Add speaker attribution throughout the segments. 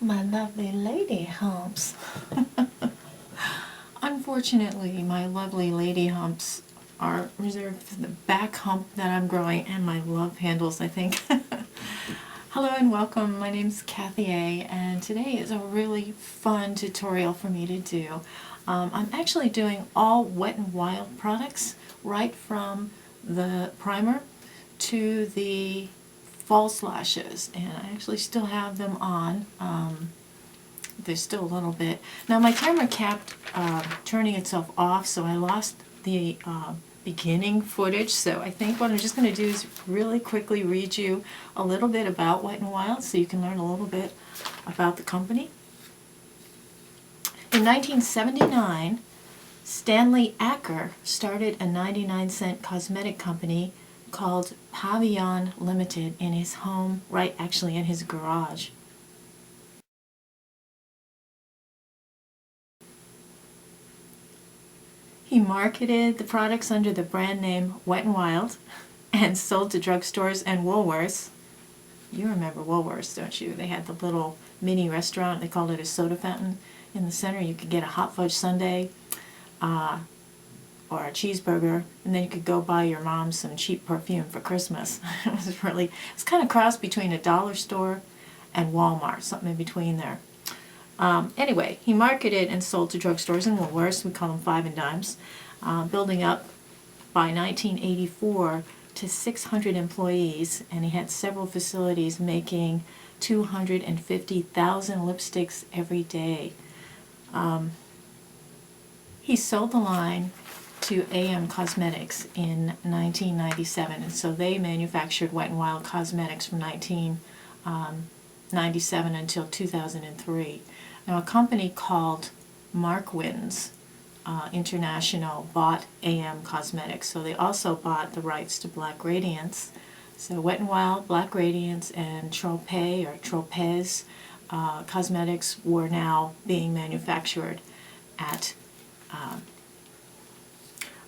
Speaker 1: My lovely lady humps. Unfortunately, my lovely lady humps are reserved for the back hump that I'm growing and my love handles, I think. Hello and welcome. My name's Kathy A, and today is a really fun tutorial for me to do. I'm actually doing all Wet n Wild products, right from the primer to the false lashes, and I actually still have them on. There's still a little bit. Now my camera kept turning itself off, so I lost the beginning footage, so I think what I'm just going to do is really quickly read you a little bit about Wet n Wild so you can learn a little bit about the company. In 1979, Stanley Acker started a 99-cent cosmetic company called Pavillon Limited in his home, right actually in his garage. He marketed the products under the brand name Wet n Wild and sold to drugstores and Woolworths. You remember Woolworths, don't you? They had the little mini restaurant. They called it a soda fountain. In the center you could get a hot fudge sundae or a cheeseburger, and then you could go buy your mom some cheap perfume for Christmas. It's kind of cross between a dollar store and Walmart, something in between there. Anyway, he marketed and sold to drugstores and Woolworths, we call them five and dimes, building up by 1984 to 600 employees, and he had several facilities making 250,000 lipsticks every day. He sold the line to AM Cosmetics in 1997, and so they manufactured Wet n Wild Cosmetics from 1997 until 2003. Now a company called Markwins International bought AM Cosmetics, so they also bought the rights to Black Radiance. So Wet n Wild, Black Radiance, and Tropez cosmetics were now being manufactured at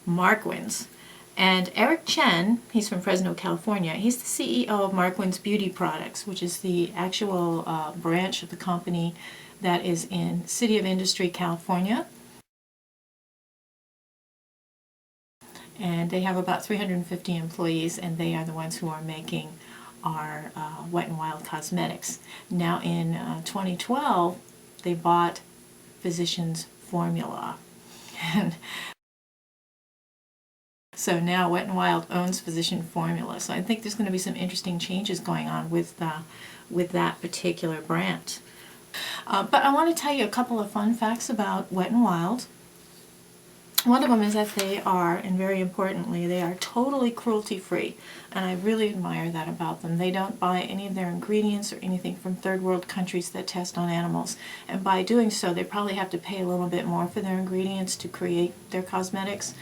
Speaker 1: Markwins. And Eric Chen, he's from Fresno, California, he's the CEO of Markwins Beauty Products, which is the actual branch of the company that is in City of Industry, California. And they have about 350 employees, and they are the ones who are making our Wet n Wild cosmetics. Now in 2012, they bought Physicians Formula. And so now Wet n Wild owns Physician Formula. So I think there's going to be some interesting changes going on with that particular brand. But I want to tell you a couple of fun facts about Wet n Wild. One of them is that they are, and very importantly, they are totally cruelty-free, and I really admire that about them. They don't buy any of their ingredients or anything from third world countries that test on animals, and by doing so they probably have to pay a little bit more for their ingredients to create their cosmetics,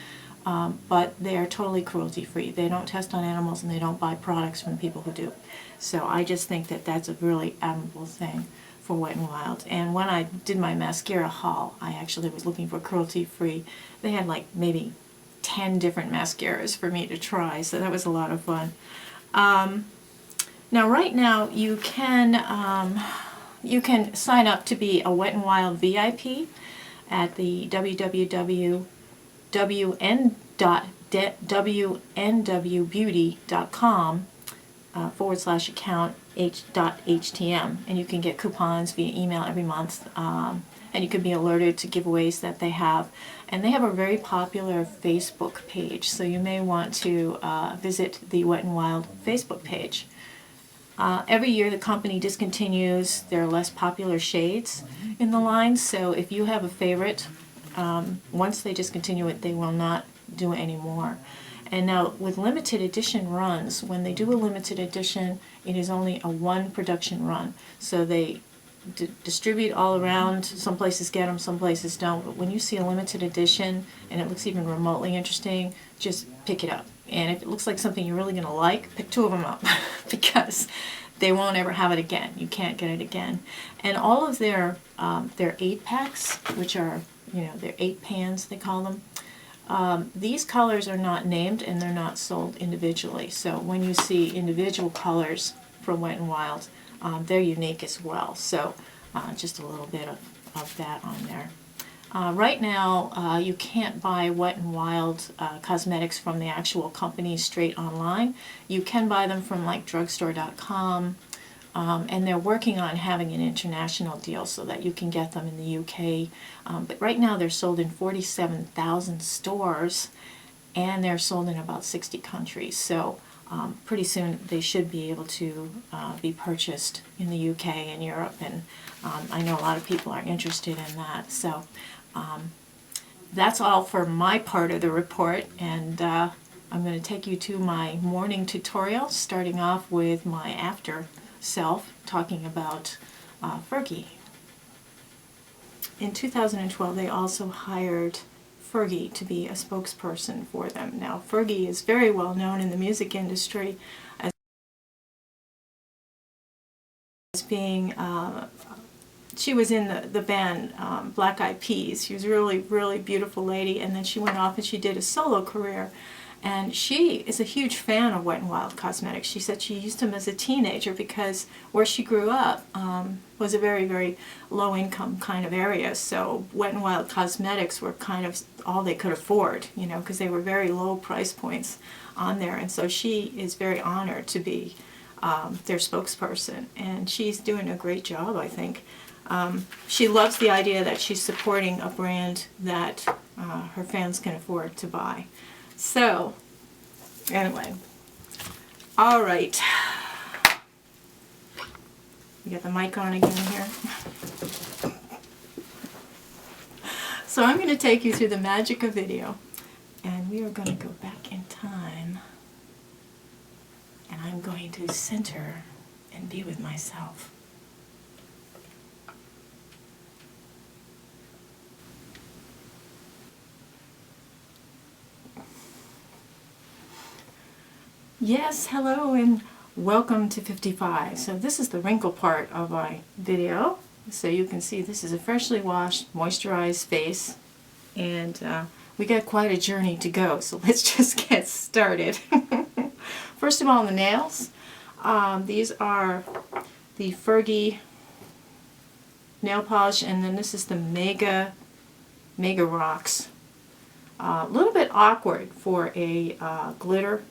Speaker 1: but they are totally cruelty-free. They don't test on animals, and they don't buy products from people who do. So I just think that that's a really admirable thing for Wet n Wild. And when I did my mascara haul, I actually was looking for cruelty-free. They had like maybe 10 different mascaras for me to try, so that was a lot of fun. Now right now you can sign up to be a Wet n Wild VIP at the www.wnwbeauty.com /account h.htm, and you can get coupons via email every month, and you can be alerted to giveaways that they have. And they have a very popular Facebook page, so you may want to visit the Wet n Wild Facebook page. Every year the company discontinues their less popular shades in the line, so if you have a favorite, once they discontinue it, they will not do it anymore. And now with limited edition runs, when they do a limited edition, it is only a one production run. So they distribute all around. Some places get them, some places don't. But when you see a limited edition and it looks even remotely interesting, just pick it up. And if it looks like something you're really going to like, pick 2 of them up because they won't ever have it again. You can't get it again. And all of their 8-packs, which are, their 8 pans, they call them, these colors are not named and they're not sold individually. So when you see individual colors from Wet n Wild, they're unique as well. So just a little bit of that on there. Right now, you can't buy Wet n Wild cosmetics from the actual company straight online. You can buy them from like drugstore.com, and they're working on having an international deal so that you can get them in the UK. But right now they're sold in 47,000 stores, and they're sold in about 60 countries. So pretty soon they should be able to be purchased in the UK and Europe, and I know a lot of people are interested in that. So that's all for my part of the report, and I'm going to take you to my morning tutorial, starting off with my after self, talking about Fergie. In 2012, they also hired Fergie to be a spokesperson for them. Now, Fergie is very well known in the music industry as being, she was in the band Black Eyed Peas. She was a really beautiful lady, and then she went off and she did a solo career. And she is a huge fan of Wet n Wild cosmetics. She said she used them as a teenager because where she grew up was a very low-income kind of area. So Wet n Wild cosmetics were kind of all they could afford, you know, because they were very low price points on there. And so she is very honored to be their spokesperson, and she's doing a great job, I think. She loves the idea that she's supporting a brand that her fans can afford to buy. So, anyway, all right. You got the mic on again here. So I'm going to take you through the magic of video, and we are going to go back in time, and I'm going to center and be with myself. Yes, hello and welcome to 55. So this is the wrinkle part of my video. So you can see this is a freshly washed, moisturized face, and we got quite a journey to go. So let's just get started. First of all, the nails. These are the Fergie nail polish, and then this is the Mega Rocks. A little bit awkward for a glitter.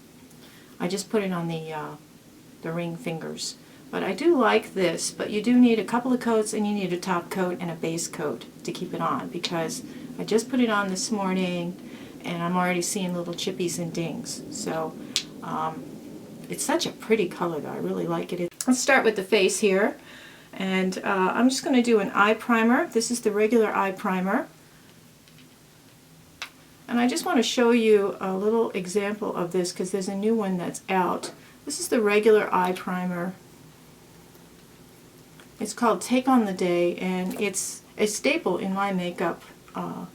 Speaker 1: I just put it on the ring fingers. But I do like this, but you do need a couple of coats, and you need a top coat and a base coat to keep it on, because I just put it on this morning and I'm already seeing little chippies and dings. So it's such a pretty color though, I really like it. Let's start with the face here, and I'm just going to do an eye primer. This is the regular eye primer. And I just want to show you a little example of this because there's a new one that's out. This is the regular eye primer. It's called Take on the Day, and it's a staple in my makeup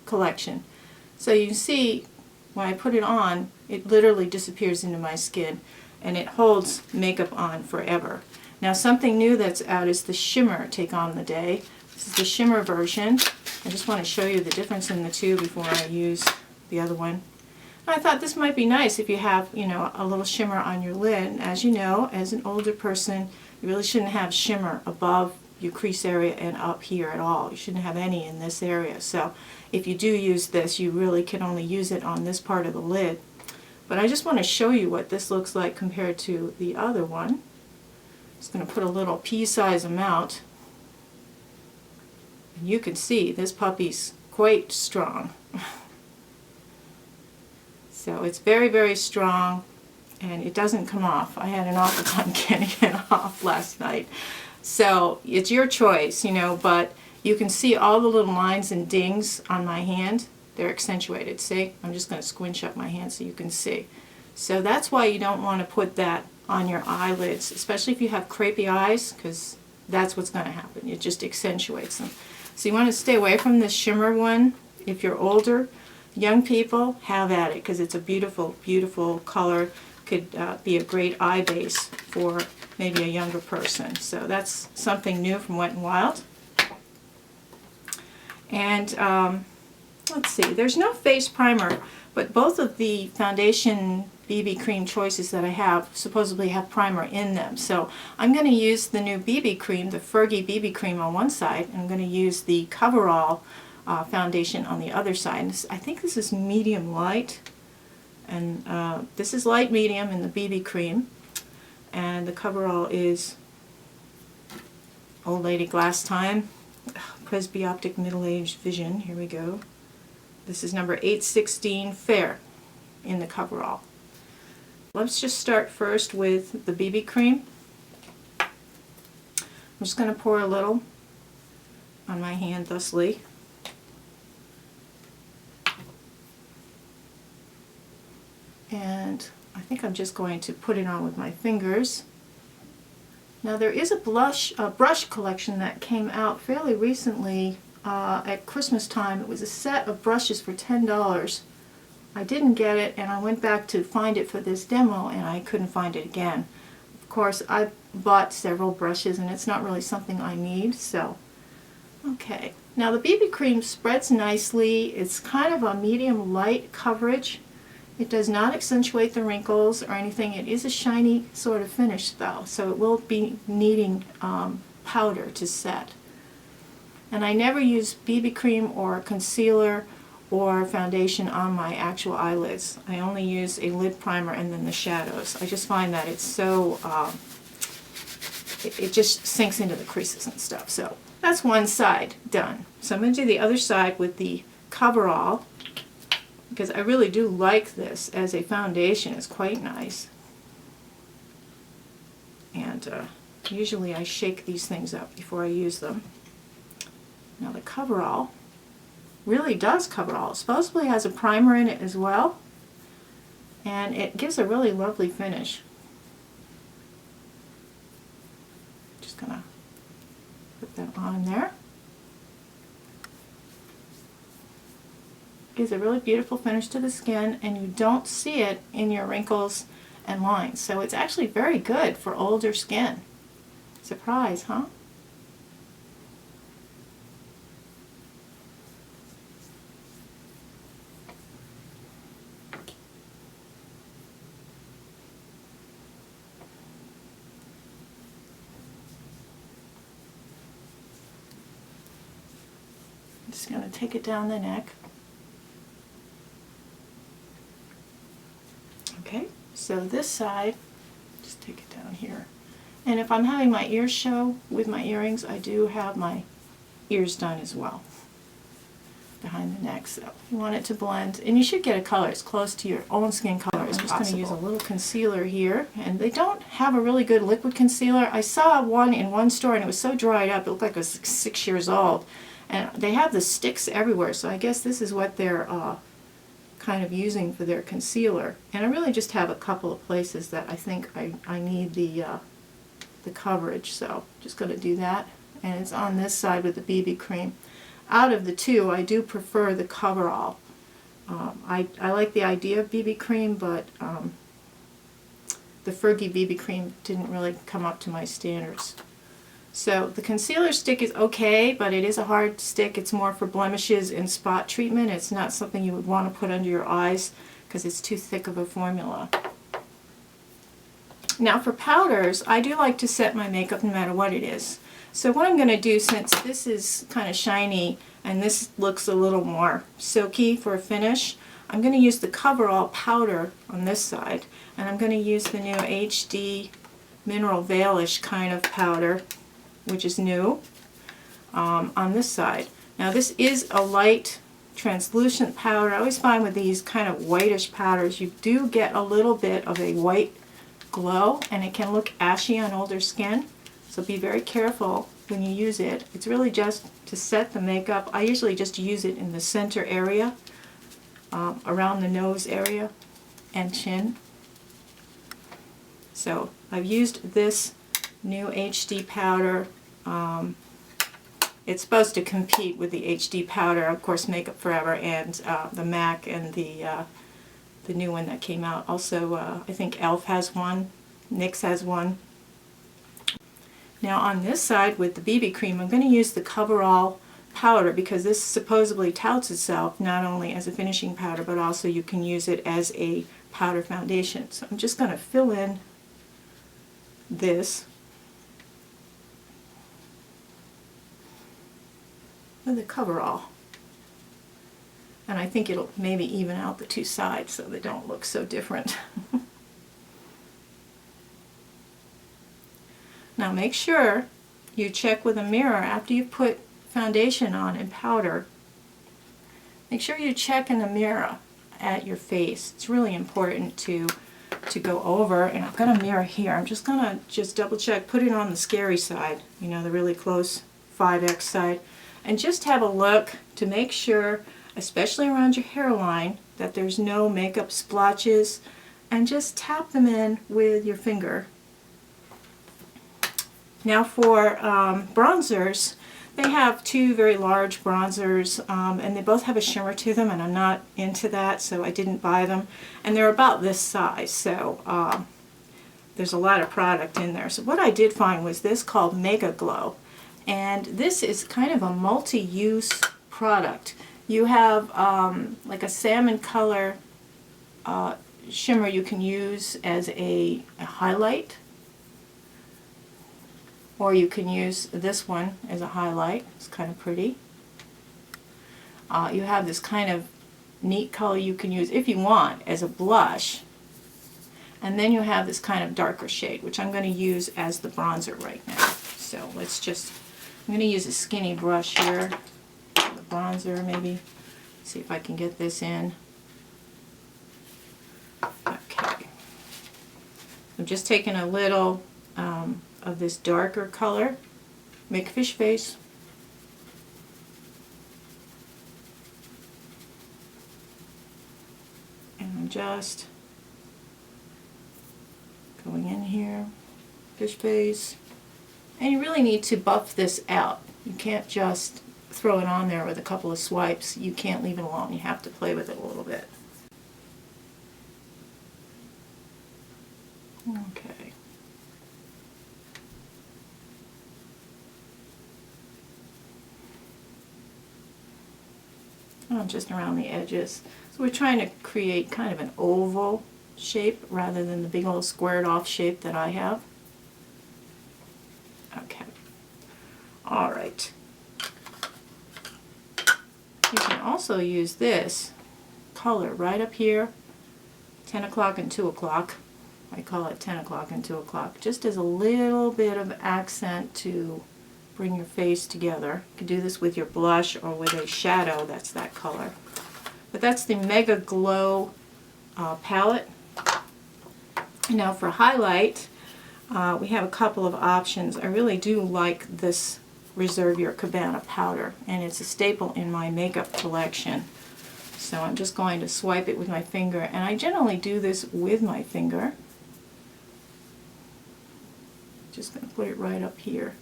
Speaker 1: collection. So you can see when I put it on, it literally disappears into my skin, and it holds makeup on forever. Now something new that's out is the shimmer Take on the Day. This is the shimmer version. I just want to show you the difference in the two before I use the other one. I thought this might be nice if you have, you know, a little shimmer on your lid. And as you know, as an older person, you really shouldn't have shimmer above your crease area and up here at all. You shouldn't have any in this area. So if you do use this, you really can only use it on this part of the lid. But I just want to show you what this looks like compared to the other one. Just going to put a little pea-size amount. And you can see this puppy's quite strong. So it's very strong, and it doesn't come off. I had an awful time getting it off last night. So it's your choice, you know, but you can see all the little lines and dings on my hand. They're accentuated. See? I'm just going to squinch up my hand so you can see. So that's why you don't want to put that on your eyelids, especially if you have crepey eyes, because that's what's going to happen. It just accentuates them. So you want to stay away from this shimmer one if you're older. Young people, have at it, because it's a beautiful color. Could be a great eye base for maybe a younger person. So that's something new from Wet n Wild. And let's see, there's no face primer But both of the foundation BB cream choices that I have supposedly have primer in them. So I'm going to use the new BB cream, the Fergie BB cream on one side, and I'm going to use the Coverall foundation on the other side. And I think this is medium light, and this is light medium in the BB cream, and the Coverall is Old Lady Glass Time, Presbyopic Middle-Aged Vision. Here we go. This is number 816 Fair in the Coverall. Let's just start first with the BB cream. I'm just going to pour a little on my hand thusly. And I think I'm just going to put it on with my fingers. Now there is a brush collection that came out fairly recently at Christmas time. It was a set of brushes for $10. I didn't get it, and I went back to find it for this demo, and I couldn't find it again. Of course, I bought several brushes, and it's not really something I need, so okay. Now the BB cream spreads nicely. It's kind of a medium light coverage. It does not accentuate the wrinkles or anything. It is a shiny sort of finish though, so it will be needing powder to set. And I never use BB cream or concealer or foundation on my actual eyelids. I only use a lid primer and then the shadows. I just find that it's so, it just sinks into the creases and stuff. So that's one side done. So I'm going to do the other side with the Coverall, because I really do like this as a foundation. It's quite nice. And usually I shake these things up before I use them. Now the Coverall really does cover all. It supposedly has a primer in it as well, and it gives a really lovely finish. Just gonna put that on there. Gives a really beautiful finish to the skin, and you don't see it in your wrinkles and lines. So it's actually very good for older skin. Surprise, huh? Just going to take it down the neck. Okay, so this side, just take it down here. And if I'm having my ears show with my earrings, I do have my ears done as well, behind the neck. So you want it to blend, and you should get a color as close to your own skin color as possible. I'm just going to use a little concealer here, and they don't have a really good liquid concealer. I saw one in one store, and it was so dried up, it looked like it was 6 years old. And they have the sticks everywhere, so I guess this is what they're kind of using for their concealer. And I really just have a couple of places that I think I need the coverage, so just going to do that. And it's on this side with the BB cream. Out of the two, I do prefer the Coverall. I like the idea of BB cream, but the Fergie BB cream didn't really come up to my standards. So the concealer stick is okay, but it is a hard stick. It's more for blemishes and spot treatment. It's not something you would want to put under your eyes because it's too thick of a formula. Now for powders, I do like to set my makeup no matter what it is. So what I'm going to do, since this is kind of shiny and this looks a little more silky for a finish, I'm going to use the Coverall powder on this side, and I'm going to use the new HD Mineral Veil-ish kind of powder, which is new, on this side. Now this is a light translucent powder. I always find with these kind of whitish powders you do get a little bit of a white glow, and it can look ashy on older skin, so be very careful when you use it. It's really just to set the makeup. I usually just use it in the center area, around the nose area and chin. So I've used this new HD powder. It's supposed to compete with the HD powder, of course, Makeup Forever, and the MAC, and the new one that came out. Also, I think ELF has one, NYX has one. Now on this side with the BB cream, I'm going to use the Coverall powder, because this supposedly touts itself not only as a finishing powder, but also you can use it as a powder foundation. So I'm just going to fill in this with a coverall. And I think it'll maybe even out the two sides so they don't look so different. Now make sure you check with a mirror after you've put foundation on and powder. Make sure you check in the mirror at your face. It's really important to go over, and I've got a mirror here. I'm just going to double check, put it on the scary side, you know, the really close 5X side, and just have a look to make sure, especially around your hairline, that there's no makeup splotches, and just tap them in with your finger. Now for bronzers, they have two very large bronzers, and they both have a shimmer to them, and I'm not into that, so I didn't buy them. And they're about this size, so there's a lot of product in there. So what I did find was this called Mega Glow, and this is kind of a multi-use product. You have like a salmon color shimmer you can use as a highlight, or you can use this one as a highlight. It's kind of pretty. You have this kind of neat color you can use if you want as a blush, and then you have this kind of darker shade, which I'm going to use as the bronzer right now. So let's just, I'm going to use a skinny brush here, the bronzer maybe, see if I can get this in. Okay, I'm just taking a little of this darker color, make fish face, and I'm just going in here, fish face, and you really need to buff this out. You can't just throw it on there with a couple of swipes. You can't leave it alone. You have to play with it a little bit. Okay. Just around the edges. So we're trying to create kind of an oval shape rather than the big old squared off shape that I have. Okay. Alright. You can also use this color right up here, 10 o'clock and 2 o'clock. I call it 10 o'clock and 2 o'clock, just as a little bit of accent to bring your face together. You can do this with your blush or with a shadow that's that color. But that's the Mega Glow palette. Now for highlight, we have a couple of options. I really do like this Reserve Your Cabana powder, and it's a staple in my makeup collection. So I'm just going to swipe it with my finger, and I generally do this with my finger. Just going to put it right up here.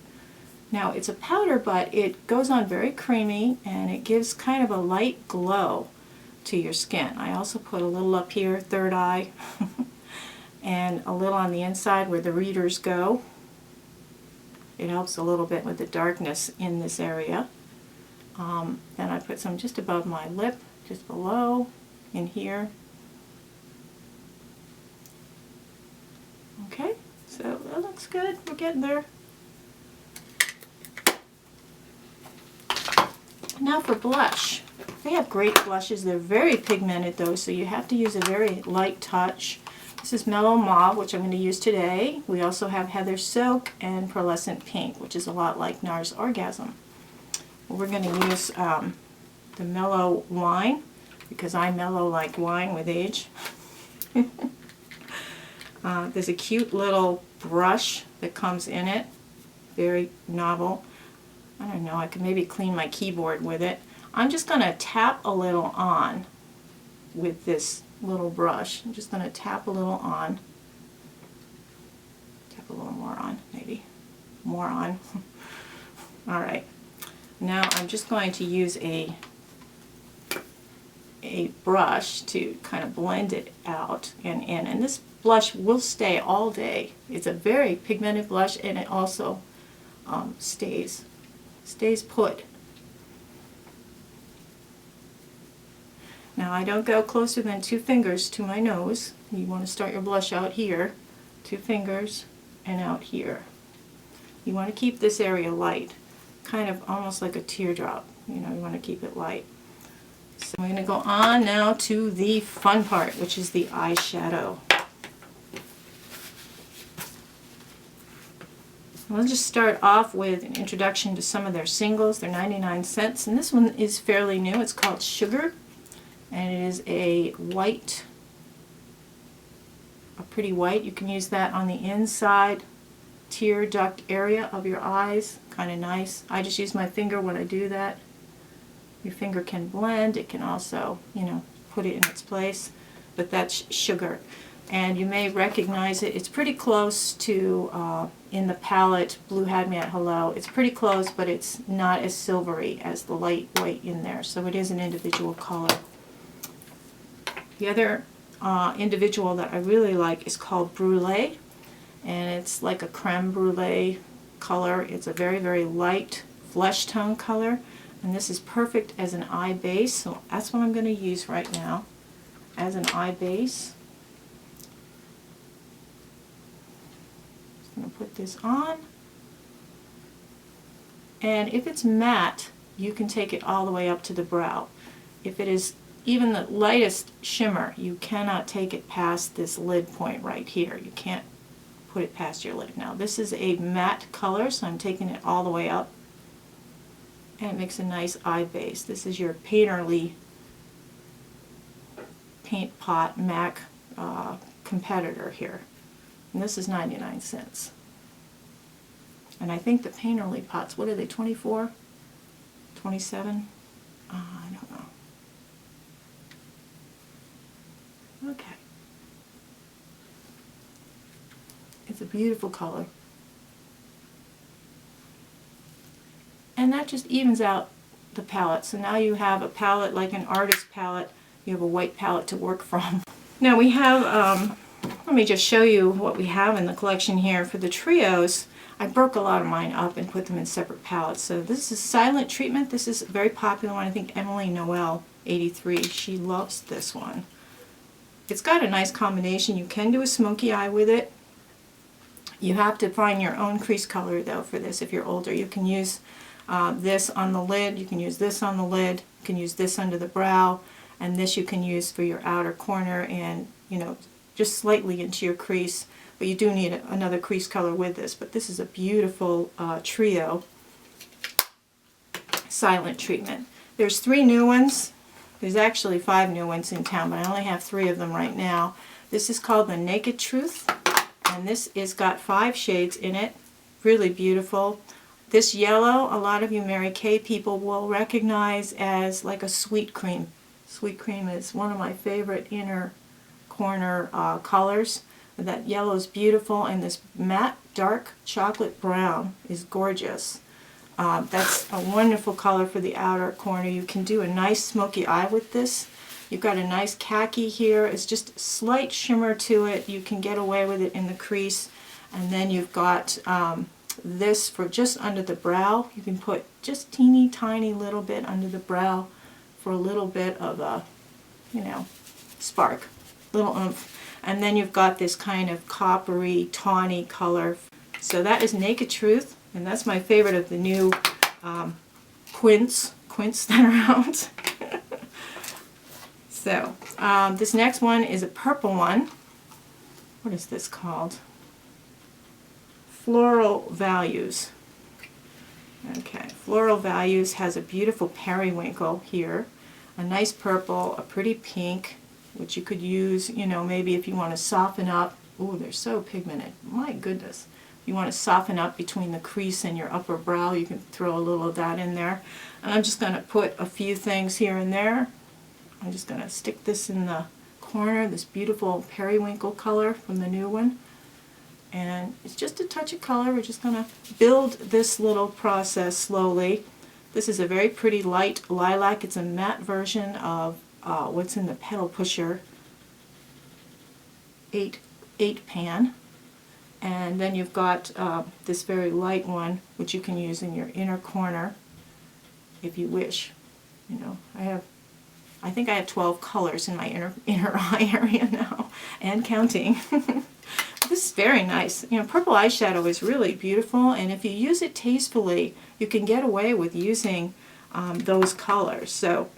Speaker 1: Now it's a powder, but it goes on very creamy, and it gives kind of a light glow to your skin. I also put a little up here, third eye, and a little on the inside where the readers go. It helps a little bit with the darkness in this area. Then I put some just above my lip, just below, in here. Okay, so that looks good. We're getting there. Now for blush. They have great blushes. They're very pigmented though, so you have to use a very light touch. This is Mellow Mauve, which I'm going to use today. We also have Heather Silk and Pearlescent Pink, which is a lot like NARS Orgasm. We're going to use the Mellow Wine, because I mellow like wine with age. There's a cute little brush that comes in it. Very novel. I don't know, I could maybe clean my keyboard with it. I'm just going to tap a little on with this little brush. I'm just going to tap a little on. Tap a little more on, maybe. More on. Alright. Now I'm just going to use a brush to kind of blend it out and in. And this blush will stay all day. It's a very pigmented blush, and it also stays put. Now I don't go closer than 2 fingers to my nose. You want to start your blush out here, 2 fingers, and out here. You want to keep this area light, kind of almost like a teardrop. You know, you want to keep it light. So I'm going to go on now to the fun part, which is the eyeshadow. We'll just start off with an introduction to some of their singles. They're 99 cents, and this one is fairly new. It's called Sugar, and it is a white, a pretty white. You can use that on the inside tear duct area of your eyes. Kind of nice. I just use my finger when I do that. Your finger can blend. It can also, you know, put it in its place. But that's Sugar. And you may recognize it. It's pretty close to, in the palette, Blue Had Me at Hello. It's pretty close, but it's not as silvery as the light white in there. So it is an individual color. The other individual that I really like is called Brulee. And it's like a creme brulee color. It's a very, very light flesh tone color. And this is perfect as an eye base. So that's what I'm going to use right now as an eye base. I'm going to put this on, and if it's matte, you can take it all the way up to the brow. If it is even the lightest shimmer, you cannot take it past this lid point right here. You can't put it past your lid. Now this is a matte color, so I'm taking it all the way up, and it makes a nice eye base. This is your Painterly Paint Pot MAC competitor here. And this is 99 cents. And I think the Painterly pots, what are they, 24? 27? I don't know. Okay. It's a beautiful color. And that just evens out the palette. So now you have a palette like an artist palette. You have a white palette to work from. Now we have let me just show you what we have in the collection here. For the trios, I broke a lot of mine up and put them in separate palettes. So this is Silent Treatment. This is a very popular one. I think Emily Noel, 83, she loves this one. It's got a nice combination. You can do a smoky eye with it. You have to find your own crease color though for this if you're older. You can use this on the lid, you can use this on the lid, you can use this under the brow, and this you can use for your outer corner and, you know, just slightly into your crease, but you do need another crease color with this. But this is a beautiful trio Silent Treatment. There's 3 new ones. There's actually 5 new ones in town, but I only have 3 of them right now. This is called the Naked Truth, and this is got 5 shades in it. Really beautiful. This yellow, a lot of you Mary Kay people will recognize as like a sweet cream. Sweet cream is one of my favorite inner corner colors. That yellow is beautiful, and this matte dark chocolate brown is gorgeous. That's a wonderful color for the outer corner. You can do a nice smoky eye with this. You've got a nice khaki here. It's just a slight shimmer to it. You can get away with it in the crease. And then you've got this for just under the brow. You can put just teeny tiny little bit under the brow for a little bit of a, you know, spark. Little oomph. And then you've got this kind of coppery, tawny color. So that is Naked Truth, and that's my favorite of the new quints that are out. So this next one is a purple one. What is this called? Floral Values. Okay, Floral Values has a beautiful periwinkle here, a nice purple, a pretty pink, which you could use, you know, maybe if you want to soften up. Ooh, they're so pigmented. My goodness. If you want to soften up between the crease and your upper brow, you can throw a little of that in there. And I'm just going to put a few things here and there. I'm just going to stick this in the corner, this beautiful periwinkle color from the new one. And it's just a touch of color. We're just going to build this little process slowly. This is a very pretty light lilac. It's a matte version of what's in the Petal Pusher 8 pan. And then you've got this very light one, which you can use in your inner corner if you wish. You know, I have I think I have 12 colors in my inner eye area now, and counting. This is very nice. You know, purple eyeshadow is really beautiful, and if you use it tastefully, you can get away with using those colors. So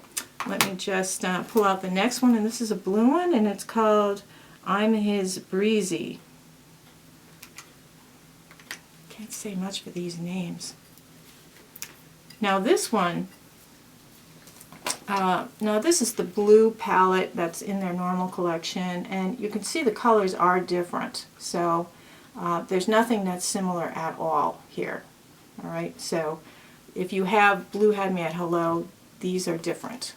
Speaker 1: let me just pull out the next one, and this is a blue one, and it's called I'm His Breezy. Can't say much for these names. Now this one, now this is the blue palette that's in their normal collection, and you can see the colors are different. So there's nothing that's similar at all here. Alright, so if you have Blue Had Me at Hello, these are different.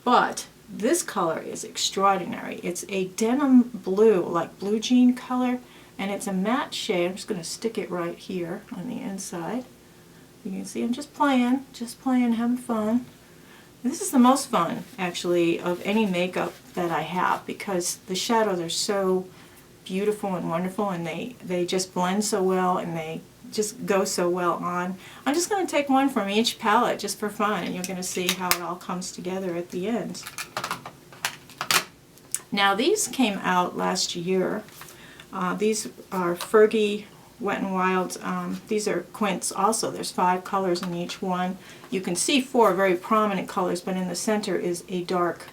Speaker 1: But this color is extraordinary. It's a denim blue, like blue jean color, and it's a matte shade. I'm just going to stick it right here on the inside. You can see I'm just playing, having fun. This is the most fun, actually, of any makeup that I have, because the shadows are so beautiful and wonderful, and they just blend so well, and they just go so well on. I'm just going to take one from each palette just for fun, and you're going to see how it all comes together at the end. Now these came out last year. These are Fergie Wet n Wild. These are quints also. There's 5 colors in each one. You can see 4 very prominent colors, but in the center is a dark,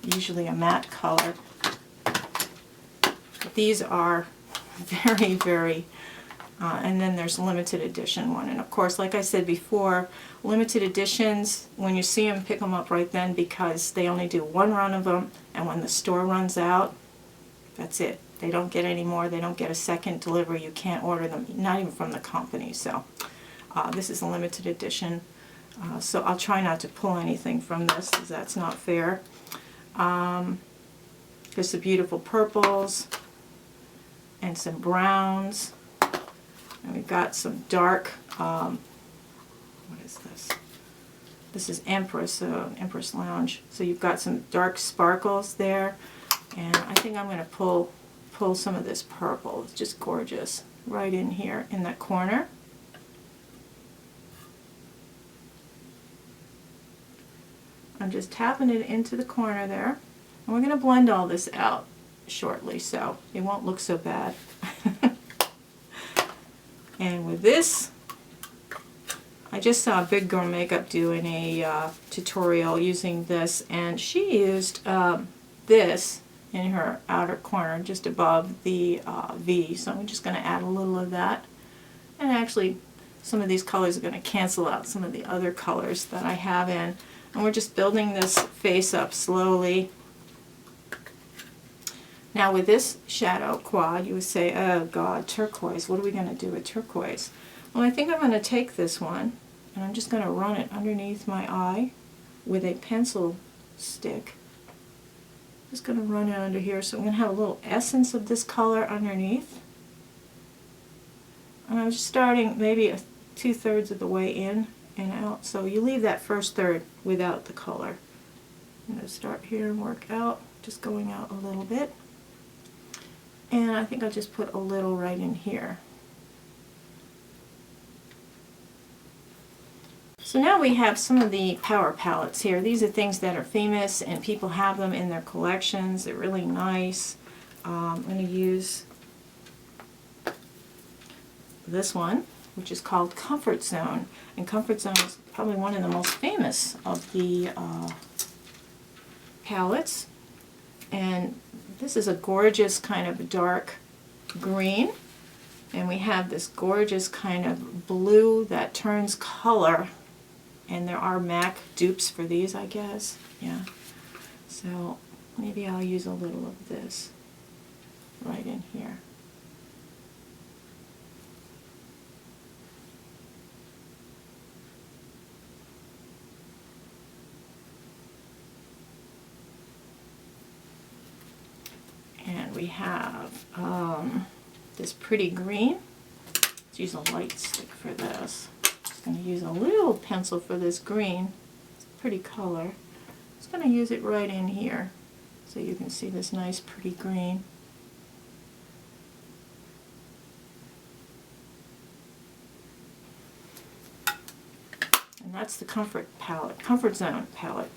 Speaker 1: usually a matte color. These are very, very, and then there's a limited edition one. And of course, like I said before, limited editions, when you see them, pick them up right then, because they only do 1 run of them, and when the store runs out, that's it. They don't get any more. They don't get a second delivery. You can't order them, not even from the company. So this is a limited edition. So I'll try not to pull anything from this, because that's not fair. There's some beautiful purples and some browns. And we've got some dark, what is this? This is Empress, Empress Lounge. So you've got some dark sparkles there. And I think I'm going to pull some of this purple. It's just gorgeous. Right in here in that corner. I'm just tapping it into the corner there. And we're going to blend all this out shortly, so it won't look so bad. And with this, I just saw Big Girl Makeup doing a tutorial using this, and she used this in her outer corner just above the V, so I'm just going to add a little of that. And actually some of these colors are going to cancel out some of the other colors that I have in, and we're just building this face up slowly. Now with this shadow quad, you would say, oh God, turquoise, what are we going to do with turquoise? Well, I think I'm going to take this one, and I'm just going to run it underneath my eye with a pencil stick. Just going to run it under here, so I'm going to have a little essence of this color underneath. And I'm just starting maybe 2/3 of the way in and out, so you leave that first third without the color. I'm going to start here and work out, just going out a little bit. And I think I'll just put a little right in here. So now we have some of the power palettes here. These are things that are famous and people have them in their collections. They're really nice. I'm going to use this one, which is called Comfort Zone. And Comfort Zone is probably one of the most famous of the palettes. And this is a gorgeous kind of dark green. And we have this gorgeous kind of blue that turns color. And there are MAC dupes for these, I guess. Yeah. So maybe I'll use a little of this right in here. And we have this pretty green. Let's use a light stick for this. I'm going to use a little pencil for this green. It's a pretty color. I'm just going to use it right in here so you can see this nice pretty green. And that's the Comfort Zone palette.